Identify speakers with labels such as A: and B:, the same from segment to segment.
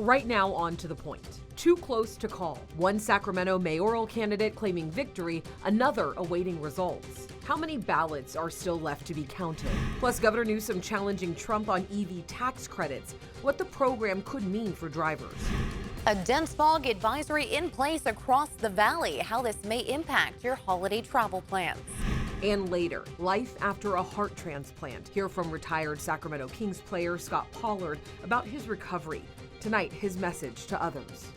A: Right now, on to the point. Too close to call. One Sacramento mayoral candidate claiming victory, another awaiting results. How many ballots are still left to be counted? Plus, Governor Newsom challenging Trump on EV tax credits, what the program could mean for drivers.
B: A dense fog advisory in place across the valley, how this may impact your holiday travel plans.
A: And later, life after a heart transplant. Hear from retired Sacramento Kings player Scott Pollard about his recovery. Tonight, his message to others.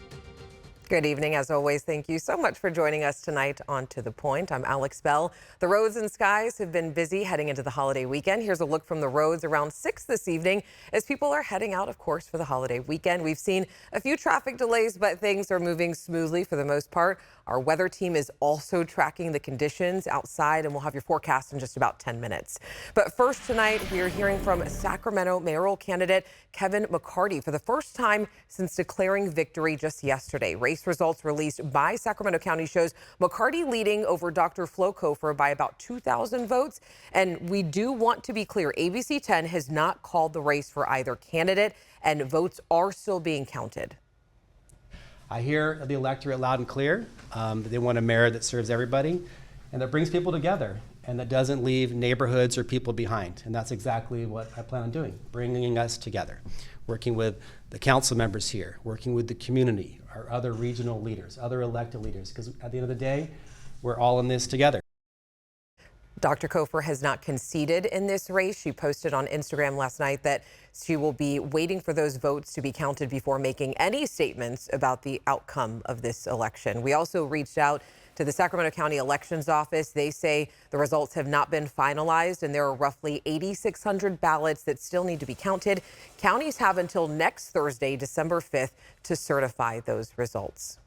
C: Good evening. As always, thank you so much for joining us tonight on To The Point. I'm Alex Bell. The roads and skies have been busy heading into the holiday weekend. Here's a look from the roads around 6 this evening as people are heading out, of course, for the holiday weekend. We've seen a few traffic delays, but things are moving smoothly for the most part. Our weather team is also tracking the conditions outside, and we'll have your forecast in just about 10 minutes. But first tonight, we are hearing from Sacramento mayoral candidate Kevin McCarty for the first time since declaring victory just yesterday. Race results released by Sacramento County shows McCarty leading over Dr. Flo Kofer by about 2,000 votes. And we do want to be clear, ABC 10 has not called the race for either candidate, and votes are still being counted.
D: I hear the electorate loud and clear. They want a mayor that serves everybody and that brings people together and that doesn't leave neighborhoods or people behind. And that's exactly what I plan on doing, bringing us together, working with the council members here, working with the community, our other regional leaders, other elected leaders, because at the end of the day, we're all in this together.
C: Dr. Kofer has not conceded in this race. She posted on Instagram last night that she will be waiting for those votes to be counted before making any statements about the outcome of this election. We also reached out to the Sacramento County Elections Office. They say the results have not been finalized and there are roughly 8,600 ballots that still need to be counted. Counties have until next Thursday, December 5th, to certify those results.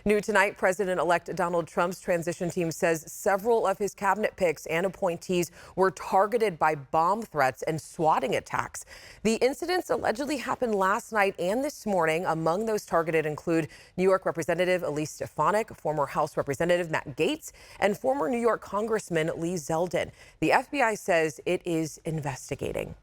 C: New tonight, President-elect Donald Trump's transition team says several of his cabinet picks and appointees were targeted by bomb threats and swatting attacks. The incidents allegedly happened last night and this morning. Among those targeted include New York Representative Elise Stefanik, former House Representative Matt Gaetz, and former New York Congressman Lee Zeldin. The FBI says it is investigating.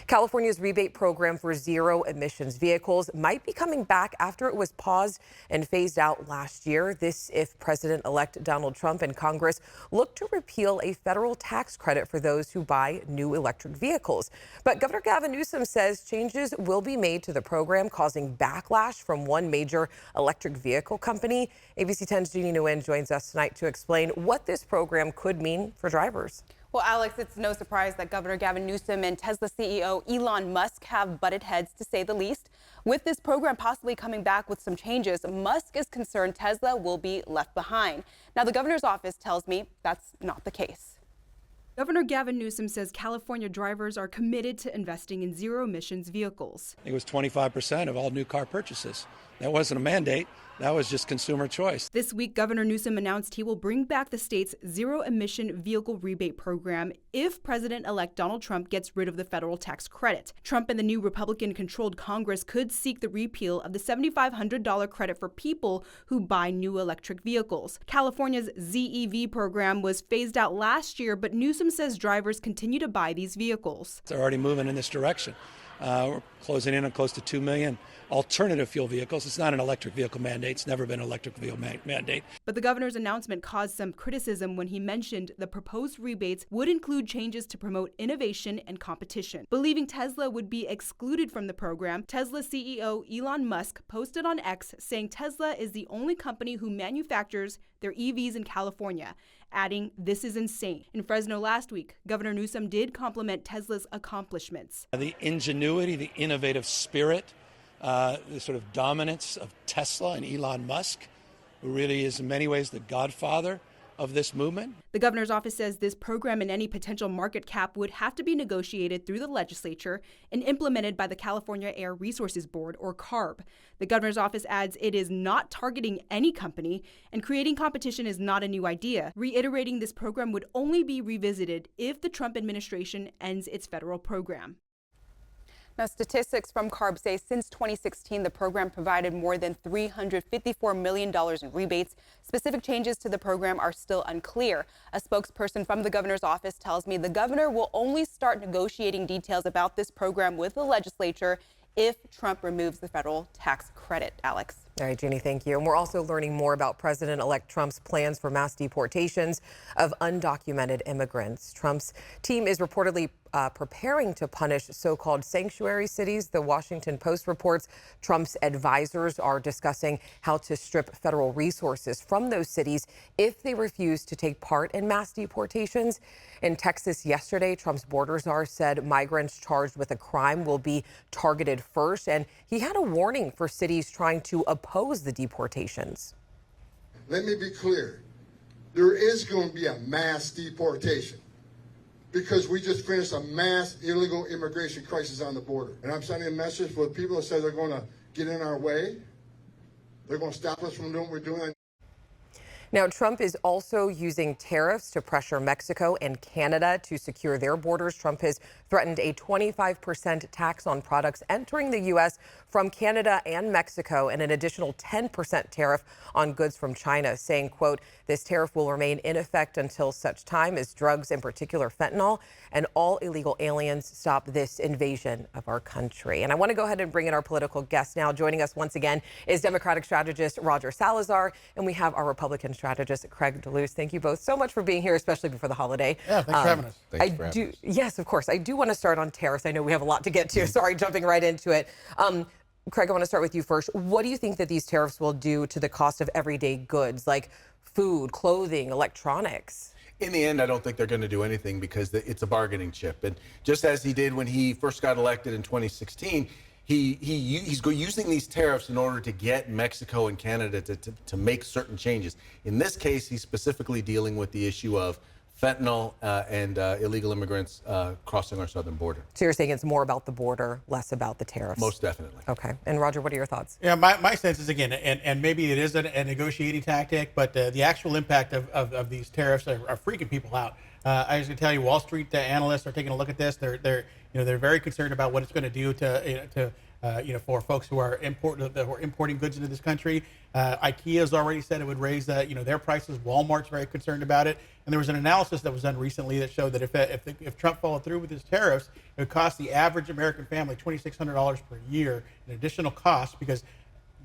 C: California's rebate program for zero emissions vehicles might be coming back after it was paused and phased out last year. This if President-elect Donald Trump and Congress look to repeal a federal tax credit for those who buy new electric vehicles. But Governor Gavin Newsom says changes will be made to the program, causing backlash from one major electric vehicle company. ABC 10's Jeannie Nguyen joins us tonight to explain what this program could mean for drivers.
E: Well, Alex, it's no surprise that Governor Gavin Newsom and Tesla CEO Elon Musk have butted heads, to say the least. With this program possibly coming back with some changes, Musk is concerned Tesla will be left behind. Now, the governor's office tells me that's not the case.
F: Governor Gavin Newsom says California drivers are committed to investing in zero-emissions vehicles.
G: It was 25% of all new car purchases. That wasn't a mandate. That was just consumer choice.
F: This week, Governor Newsom announced he will bring back the state's zero-emission vehicle rebate program if President-elect Donald Trump gets rid of the federal tax credit. Trump and the new Republican-controlled Congress could seek the repeal of the $7,500 credit for people who buy new electric vehicles. California's ZEV program was phased out last year, but Newsom says drivers continue to buy these vehicles.
G: They're already moving in this direction. We're closing in on close to 2 million alternative fuel vehicles. It's not an electric vehicle mandate. It's never been an electric vehicle mandate.
F: But the governor's announcement caused some criticism when he mentioned the proposed rebates would include changes to promote innovation and competition. Believing Tesla would be excluded from the program, Tesla CEO Elon Musk posted on X saying Tesla is the only company who manufactures their EVs in California, adding, "This is insane." In Fresno last week, Governor Newsom did compliment Tesla's accomplishments.
G: The ingenuity, the innovative spirit, the sort of dominance of Tesla and Elon Musk, who really is in many ways the godfather of this movement.
F: The governor's office says this program and any potential market cap would have to be negotiated through the legislature and implemented by the California Air Resources Board, or CARB. The governor's office adds it is not targeting any company and creating competition is not a new idea, reiterating this program would only be revisited if the Trump administration ends its federal program.
E: Now, statistics from CARB say since 2016, the program provided more than $354 million in rebates. Specific changes to the program are still unclear. A spokesperson from the governor's office tells me the governor will only start negotiating details about this program with the legislature if Trump removes the federal tax credit. Alex.
C: All right, Jeannie, thank you. And we're also learning more about President-elect Trump's plans for mass deportations of undocumented immigrants. Trump's team is reportedly preparing to punish so-called sanctuary cities. The Washington Post reports Trump's advisors are discussing how to strip federal resources from those cities if they refuse to take part in mass deportations. In Texas yesterday, Trump's border czar said migrants charged with a crime will be targeted first, and he had a warning for cities trying to oppose the deportations.
H: Let me be clear. There is going to be a mass deportation because we just finished a mass illegal immigration crisis on the border. And I'm sending a message for people that say they're going to get in our way. They're going to stop us from doing what we're doing.
C: Now, Trump is also using tariffs to pressure Mexico and Canada to secure their borders. Trump has threatened a 25% tax on products entering the U.S. from Canada and Mexico and an additional 10% tariff on goods from China, saying, quote, this tariff will remain in effect until such time as drugs, in particular fentanyl, and all illegal aliens stop this invasion of our country. And I want to go ahead and bring in our political guest now. Joining us once again is Democratic strategist Roger Salazar, and we have our Republican strategist Craig DeLuce. Thank you both so much for being here, especially before the holiday.
I: Yeah, thanks for having us.
J: Thanks for having us.
C: Yes, of course. I do want to start on tariffs. I know we have a lot to get to. Sorry, jumping right into it. Craig, I want to start with you first. What do you think that these tariffs will do to the cost of everyday goods like food, clothing, electronics?
J: In the end, I don't think they're going to do anything because it's a bargaining chip. And just as he did when he first got elected in 2016, he's using these tariffs in order to get Mexico and Canada to make certain changes. In this case, he's specifically dealing with the issue of fentanyl and illegal immigrants crossing our southern border.
C: So you're saying it's more about the border, less about the tariffs?
J: Most definitely.
C: Okay. And Roger, what are your thoughts?
I: Yeah, my sense is, again, and maybe it is a negotiating tactic, but the actual impact of these tariffs are freaking people out. I was going to tell you, Wall Street analysts are taking a look at this. They're very concerned about what it's going to do to for folks who are importing goods into this country. IKEA has already said it would raise their prices. Walmart's very concerned about it. And there was an analysis that was done recently that showed that if Trump followed through with his tariffs, it would cost the average American family $2,600 per year in additional costs because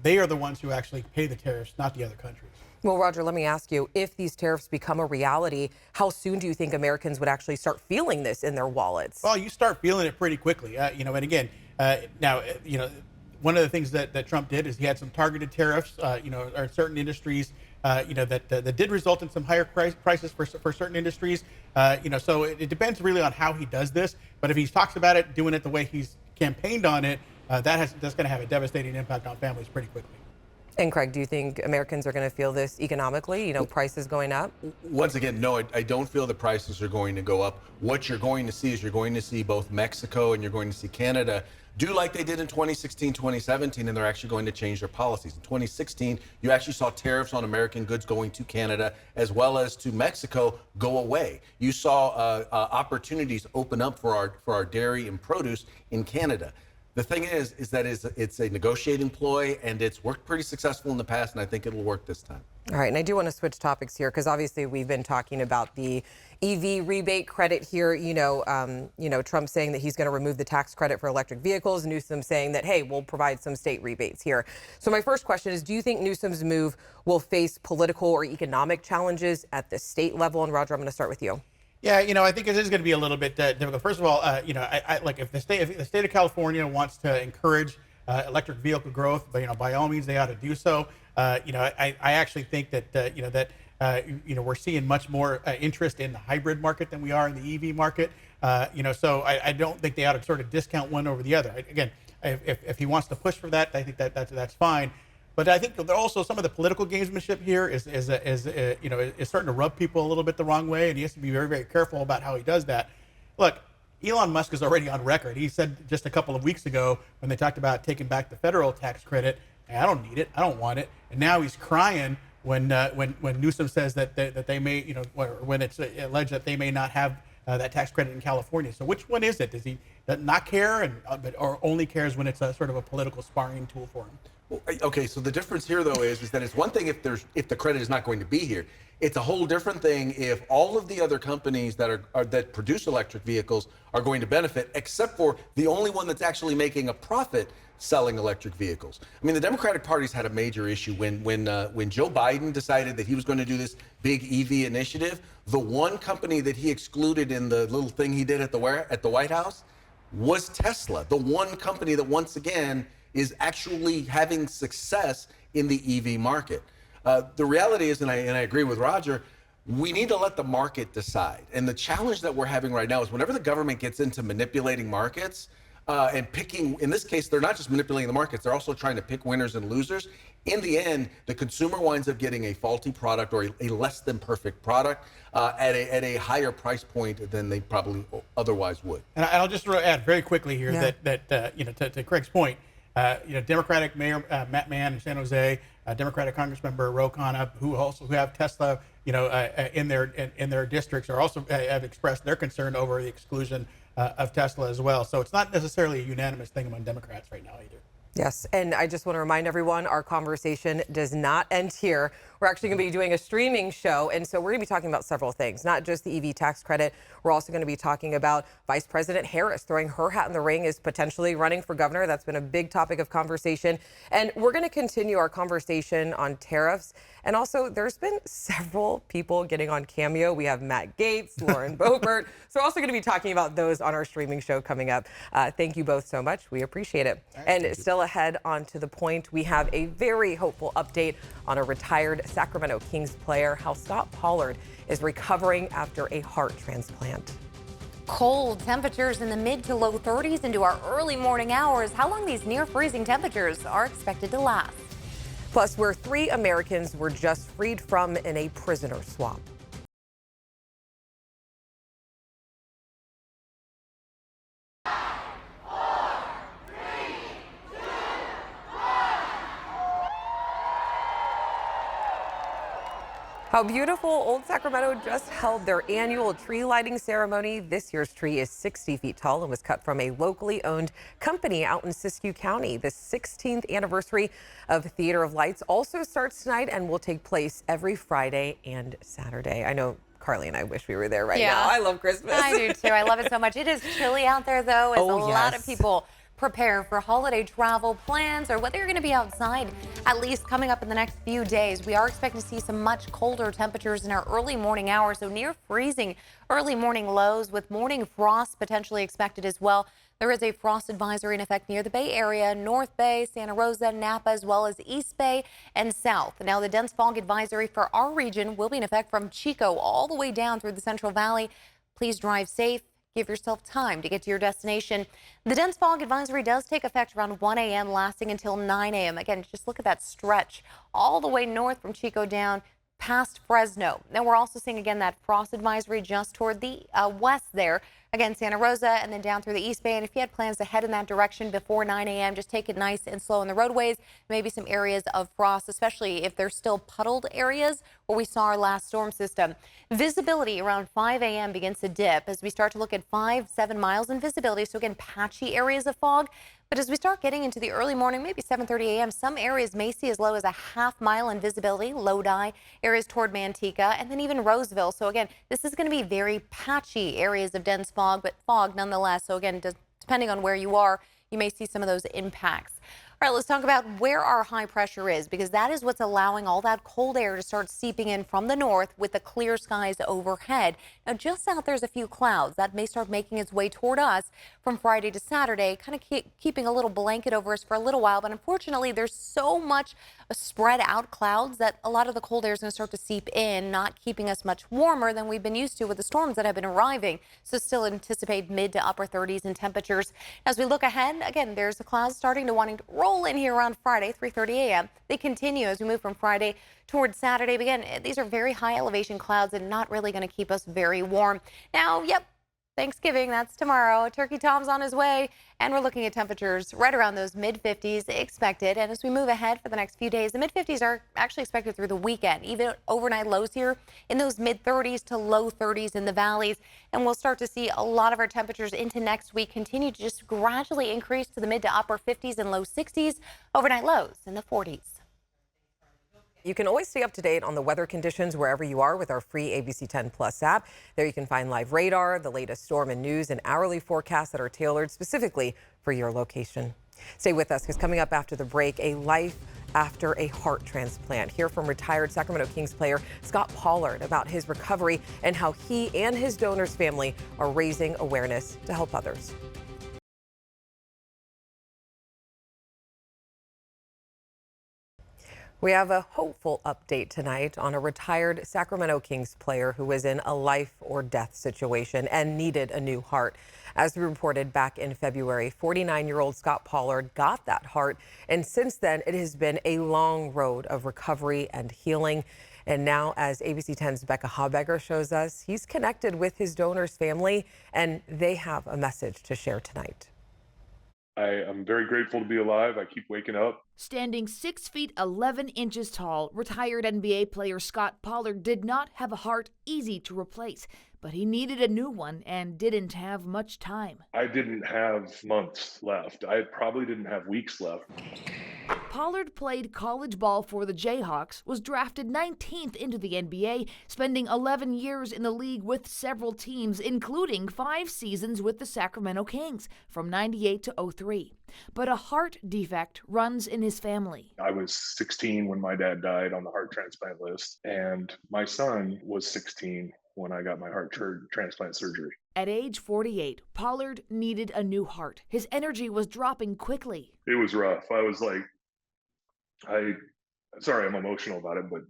I: they are the ones who actually pay the tariffs, not the other countries.
C: Well, Roger, let me ask you, if these tariffs become a reality, how soon do you think Americans would actually start feeling this in their wallets?
I: Well, you start feeling it pretty quickly. And again, one of the things that Trump did is he had some targeted tariffs, or certain industries, that did result in some higher prices for certain industries. So it depends really on how he does this. But if he talks about it, doing it the way he's campaigned on it, that's going to have a devastating impact on families pretty quickly.
C: And Craig, do you think Americans are going to feel this economically, prices going up?
J: Once again, no, I don't feel the prices are going to go up. What you're going to see is you're going to see both Mexico and you're going to see Canada do like they did in 2016, 2017, and they're actually going to change their policies. In 2016, you actually saw tariffs on American goods going to Canada as well as to Mexico go away. You saw opportunities open up for our dairy and produce in Canada. The thing is that it's a negotiating ploy, and it's worked pretty successful in the past, and I think it'll work this time.
C: All right, and I do want to switch topics here because obviously we've been talking about the EV rebate credit here. Trump saying that he's going to remove the tax credit for electric vehicles. Newsom saying that, hey, we'll provide some state rebates here. So my first question is, do you think Newsom's move will face political or economic challenges at the state level? And Roger, I'm going to start with you.
I: Yeah, I think it is going to be a little bit difficult. First of all, if the state of California wants to encourage electric vehicle growth, by all means they ought to do so. I actually think that we're seeing much more interest in the hybrid market than we are in the EV market. So I don't think they ought to sort of discount one over the other. Again, if he wants to push for that, I think that's fine. But I think also some of the political gamesmanship here is starting to rub people a little bit the wrong way, and he has to be very, very careful about how he does that. Look, Elon Musk is already on record. He said just a couple of weeks ago when they talked about taking back the federal tax credit, I don't need it, I don't want it, and now he's crying when Newsom says that they may, when it's alleged that they may not have that tax credit in California. So which one is it? Does he not care, or only cares when it's a sort of a political sparring tool for him?
J: Okay, so the difference here, though, is that it's one thing if the credit is not going to be here. It's a whole different thing if all of the other companies that produce electric vehicles are going to benefit, except for the only one that's actually making a profit selling electric vehicles. I mean, the Democratic Party's had a major issue when Joe Biden decided that he was going to do this big EV initiative. The one company that he excluded in the little thing he did at the White House was Tesla, the one company that once again is actually having success in the EV market. The reality is, and I agree with Roger, we need to let the market decide. And the challenge that we're having right now is whenever the government gets into manipulating markets and picking, in this case, they're not just manipulating the markets, they're also trying to pick winners and losers. In the end, the consumer winds up getting a faulty product or a less than perfect product at a higher price point than they probably otherwise would.
I: And I'll just add very quickly here that to Craig's point, Democratic Mayor Matt Mann in San Jose, Democratic Congressmember Ro Khanna, who have Tesla, in their districts, are also have expressed their concern over the exclusion of Tesla as well. So it's not necessarily a unanimous thing among Democrats right now either.
C: Yes, and I just want to remind everyone, our conversation does not end here. We're actually going to be doing a streaming show, and so we're going to be talking about several things, not just the EV tax credit. We're also going to be talking about Vice President Harris throwing her hat in the ring as potentially running for governor. That's been a big topic of conversation. And we're going to continue our conversation on tariffs. And also, there's been several people getting on Cameo. We have Matt Gaetz, Lauren Boebert. So we're also going to be talking about those on our streaming show coming up. Thank you both so much. We appreciate it. And still ahead on To The Point, we have a very hopeful update on a retired Sacramento Kings player, how Scott Pollard is recovering after a heart transplant.
B: Cold temperatures in the mid to low 30s into our early morning hours. How long these near freezing temperatures are expected to last?
C: Plus, where 3 Americans were just freed from in a prisoner swap. How beautiful. Old Sacramento just held their annual tree lighting ceremony. This year's tree is 60 feet tall and was cut from a locally owned company out in Siskiyou County. The 16th anniversary of Theater of Lights also starts tonight and will take place every Friday and Saturday. I know Carly and I wish we were there right now. I love Christmas.
B: I do too. I love it so much. It is chilly out there though, as a lot of people prepare for holiday travel plans or whether you're going to be outside, at least coming up in the next few days. We are expecting to see some much colder temperatures in our early morning hours, so near freezing early morning lows with morning frost potentially expected as well. There is a frost advisory in effect near the Bay Area, North Bay, Santa Rosa, Napa, as well as East Bay and South. Now, the dense fog advisory for our region will be in effect from Chico all the way down through the Central Valley. Please drive safe. Give yourself time to get to your destination. The dense fog advisory does take effect around 1 a.m. lasting until 9 a.m. Again, just look at that stretch all the way north from Chico down past Fresno. Now we're also seeing again that frost advisory just toward the west there. Again, Santa Rosa and then down through the East Bay. And if you had plans to head in that direction before 9 a.m., just take it nice and slow on the roadways. Maybe some areas of frost, especially if there's still puddled areas where we saw our last storm system. Visibility around 5 a.m. begins to dip as we start to look at 5-7 miles in visibility. So again, patchy areas of fog. But as we start getting into the early morning, maybe 7:30 a.m., some areas may see as low as a half-mile in visibility, Lodi, areas toward Manteca, and then even Roseville. So again, this is going to be very patchy areas of dense fog, but fog nonetheless. So again, depending on where you are, you may see some of those impacts. All right, let's talk about where our high pressure is, because that is what's allowing all that cold air to start seeping in from the north with the clear skies overhead. Now, just out there's a few clouds that may start making its way toward us from Friday to Saturday, kind of keeping a little blanket over us for a little while. But unfortunately, there's so much spread out clouds that a lot of the cold air is going to start to seep in, not keeping us much warmer than we've been used to with the storms that have been arriving. So still anticipate mid to upper 30s in temperatures. As we look ahead, again, there's the clouds starting to wanting to roll in here around Friday, 3:30 a.m. They continue as we move from Friday towards Saturday. But again, these are very high elevation clouds and not really going to keep us very warm. Now, Thanksgiving, that's tomorrow. Turkey Tom's on his way, and we're looking at temperatures right around those mid-50s expected. And as we move ahead for the next few days, the mid-50s are actually expected through the weekend. Even overnight lows here in those mid-30s to low 30s in the valleys. And we'll start to see a lot of our temperatures into next week continue to just gradually increase to the mid to upper 50s and low 60s. Overnight lows in the 40s.
C: You can always stay up to date on the weather conditions wherever you are with our free ABC 10 Plus app. There you can find live radar, the latest storm and news, and hourly forecasts that are tailored specifically for your location. Stay with us because coming up after the break, a life after a heart transplant. Hear from retired Sacramento Kings player Scott Pollard about his recovery and how he and his donor's family are raising awareness to help others. We have a hopeful update tonight on a retired Sacramento Kings player who was in a life or death situation and needed a new heart. As we reported back in February, 49-year-old Scott Pollard got that heart, and since then it has been a long road of recovery and healing. And now, as ABC 10's Becca Habegger shows us, he's connected with his donor's family, and they have a message to share tonight.
K: I am very grateful to be alive. I keep waking up.
L: Standing 6 feet 11 inches tall, retired NBA player Scott Pollard did not have a heart easy to replace, but he needed a new one and didn't have much time.
K: I didn't have months left. I probably didn't have weeks left.
L: Pollard played college ball for the Jayhawks, was drafted 19th into the NBA, spending 11 years in the league with several teams, including 5 seasons with the Sacramento Kings from 98 to 03. But a heart defect runs in his family.
K: I was 16 when my dad died on the heart transplant list, and my son was 16 when I got my heart transplant surgery.
L: At age 48, Pollard needed a new heart. His energy was dropping quickly.
K: It was rough. I was like, sorry, I'm emotional about it, but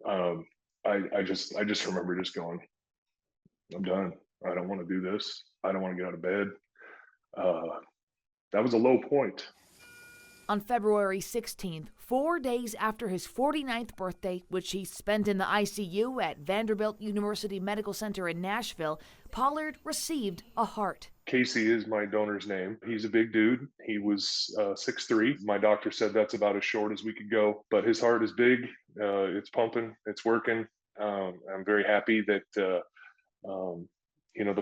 K: I just remember just going, I'm done. I don't want to do this. I don't want to get out of bed. That was a low point.
L: On February 16th, 4 days after his 49th birthday, which he spent in the ICU at Vanderbilt University Medical Center in Nashville, Pollard received a heart.
K: Casey is my donor's name. He's a big dude. He was 6'3". My doctor said that's about as short as we could go, but his heart is big. It's pumping. It's working. I'm very happy that, the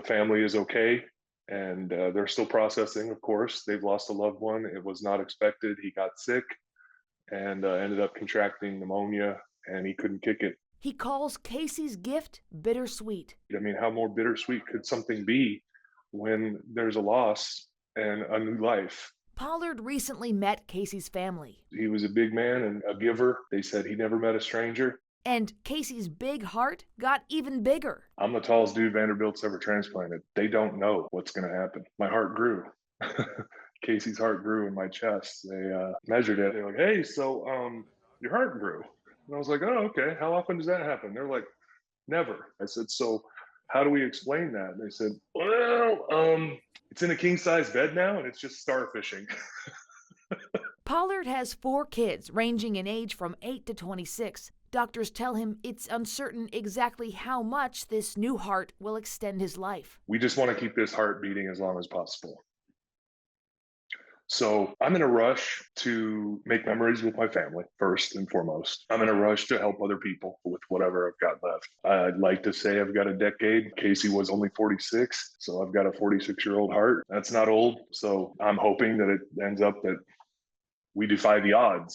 K: family is okay. And they're still processing, of course. They've lost a loved one. It was not expected. He got sick and ended up contracting pneumonia, and he couldn't kick it.
L: He calls Casey's gift bittersweet.
K: I mean, how more bittersweet could something be when there's a loss and a new life?
L: Pollard recently met Casey's family.
K: He was a big man and a giver. They said he never met a stranger.
L: And Casey's big heart got even bigger.
K: I'm the tallest dude Vanderbilt's ever transplanted. They don't know what's going to happen. My heart grew. Casey's heart grew in my chest. They measured it. They're like, hey, so your heart grew. And I was like, oh, okay. How often does that happen? They're like, never. I said, so how do we explain that? And they said, well, it's in a king-size bed now, and it's just starfishing.
L: Pollard has 4 kids ranging in age from 8 to 26. Doctors tell him it's uncertain exactly how much this new heart will extend his life.
K: We just want to keep this heart beating as long as possible. So I'm in a rush to make memories with my family, first and foremost. I'm in a rush to help other people with whatever I've got left. I'd like to say I've got a decade. Casey was only 46, so I've got a 46-year-old heart. That's not old, so I'm hoping that it ends up that we defy the odds.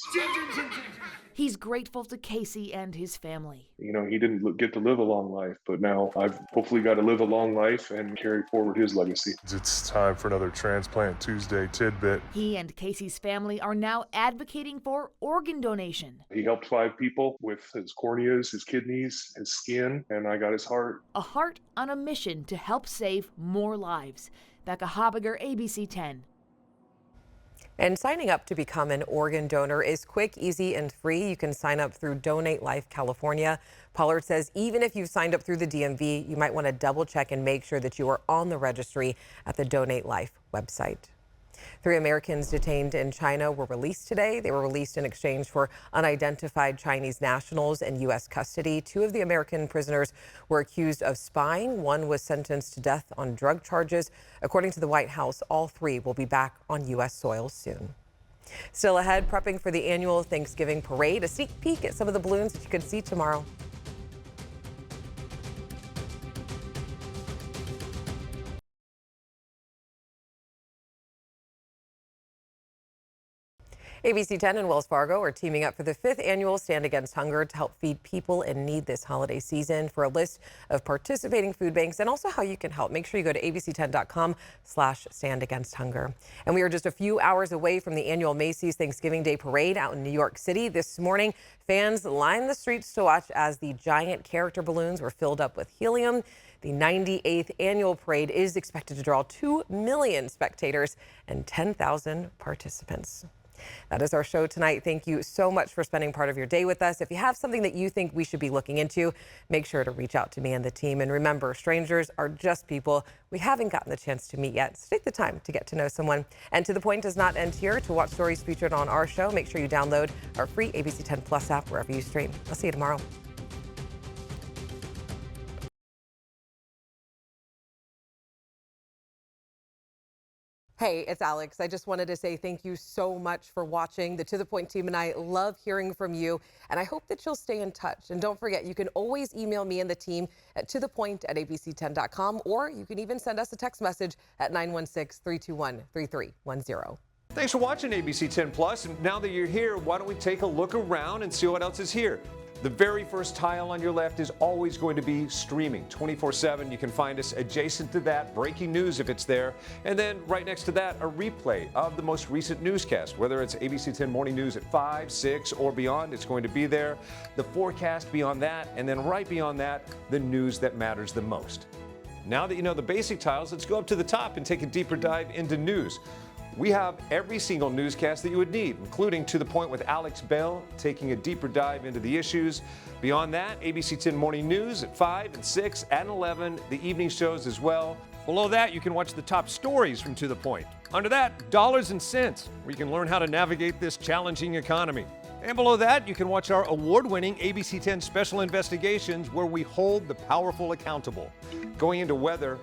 L: He's grateful to Casey and his family.
K: He didn't get to live a long life, but now I've hopefully got to live a long life and carry forward his legacy.
M: It's time for another Transplant Tuesday tidbit.
L: He and Casey's family are now advocating for organ donation.
K: He helped 5 people with his corneas, his kidneys, his skin, and I got his heart.
L: A heart on a mission to help save more lives. Becca Habegger, ABC 10.
C: And signing up to become an organ donor is quick, easy, and free. You can sign up through Donate Life California. Pollard says even if you've signed up through the DMV, you might want to double check and make sure that you are on the registry at the Donate Life website. 3 Americans detained in China were released today. They were released in exchange for unidentified Chinese nationals in U.S. custody. 2 of the American prisoners were accused of spying. 1 was sentenced to death on drug charges. According to the White House, all 3 will be back on U.S. soil soon. Still ahead, prepping for the annual Thanksgiving parade. A sneak peek at some of the balloons that you can see tomorrow. ABC 10 and Wells Fargo are teaming up for the 5th annual Stand Against Hunger to help feed people in need this holiday season. For a list of participating food banks and also how you can help, make sure you go to abc10.com/standagainsthunger. And we are just a few hours away from the annual Macy's Thanksgiving Day Parade out in New York City. This morning, fans lined the streets to watch as the giant character balloons were filled up with helium. The 98th annual parade is expected to draw 2 million spectators and 10,000 participants. That is our show tonight. Thank you so much for spending part of your day with us. If you have something that you think we should be looking into, make sure to reach out to me and the team. And remember, strangers are just people we haven't gotten the chance to meet yet. So take the time to get to know someone. And To the Point does not end here. To watch stories featured on our show, make sure you download our free ABC 10 Plus app wherever you stream. I'll see you tomorrow. Hey, it's Alex. I just wanted to say thank you so much for watching. The To The Point team and I love hearing from you, and I hope that you'll stay in touch. And don't forget, you can always email me and the team at tothepoint@abc10.com, or you can even send us a text message at 916-321-3310.
N: Thanks for watching ABC 10 Plus. And now that you're here, why don't we take a look around and see what else is here? The very first tile on your left is always going to be streaming 24/7. You can find us adjacent to that, breaking news if it's there. And then right next to that, a replay of the most recent newscast. Whether it's ABC 10 Morning News at 5, 6, or beyond, it's going to be there. The forecast beyond that, and then right beyond that, the news that matters the most. Now that you know the basic tiles, let's go up to the top and take a deeper dive into news. We have every single newscast that you would need, including To The Point with Alex Bell, taking a deeper dive into the issues. Beyond that, ABC 10 Morning News at 5 and 6 and 11, the evening shows as well. Below that, you can watch the top stories from To The Point. Under that, Dollars and Cents, where you can learn how to navigate this challenging economy. And below that, you can watch our award-winning ABC 10 Special Investigations, where we hold the powerful accountable. Going into weather,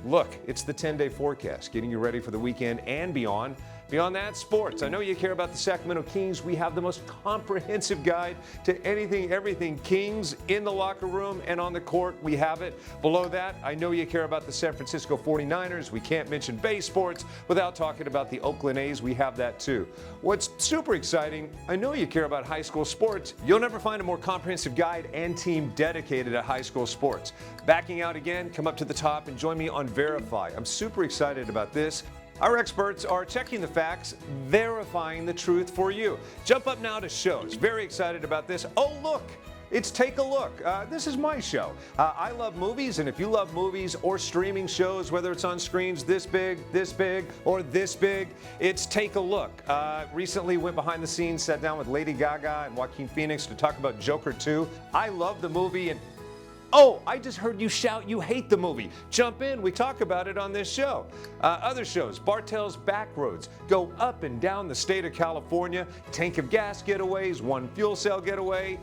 N: look, it's the 10-day forecast, getting you ready for the weekend and beyond. Beyond that, sports. I know you care about the Sacramento Kings. We have the most comprehensive guide to anything, everything Kings in the locker room and on the court. We have it. Below that, I know you care about the San Francisco 49ers. We can't mention Bay Sports without talking about the Oakland A's. We have that too. What's super exciting, I know you care about high school sports. You'll never find a more comprehensive guide and team dedicated to high school sports. Backing out again, come up to the top and join me on Verify. I'm super excited about this. Our experts are checking the facts, verifying the truth for you. Jump up now to shows. Very excited about this. Oh, look. It's Take a Look. This is my show. I love movies, and if you love movies or streaming shows, whether it's on screens this big, or this big, it's Take a Look. Recently went behind the scenes, sat down with Lady Gaga and Joaquin Phoenix to talk about Joker 2. I love the movie, and oh, I just heard you shout you hate the movie. Jump in, we talk about it on this show. Other shows, Bartell's Backroads, go up and down the state of California, tank of gas getaways, one fuel cell getaway,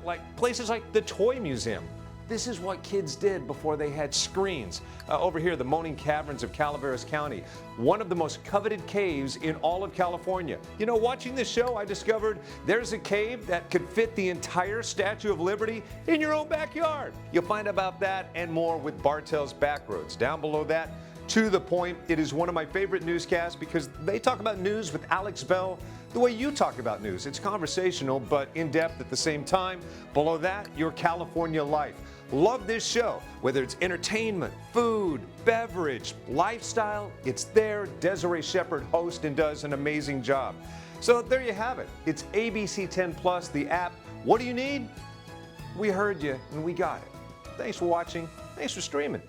N: like places like the Toy Museum. This is what kids did before they had screens. Over here, the Moaning Caverns of Calaveras County, one of the most coveted caves in all of California. You know, watching this show, I discovered there's a cave that could fit the entire Statue of Liberty in your own backyard. You'll find about that and more with Bartell's Backroads. Down below that, To The Point. It is one of my favorite newscasts because they talk about news with Alex Bell the way you talk about news. It's conversational, but in-depth at the same time. Below that, Your California Life. Love this show. Whether it's entertainment, food, beverage, lifestyle, it's there. Desiree Shepherd hosts and does an amazing job. So there you have it. It's ABC 10 Plus, the app. What do you need? We heard you and we got it. Thanks for watching. Thanks for streaming.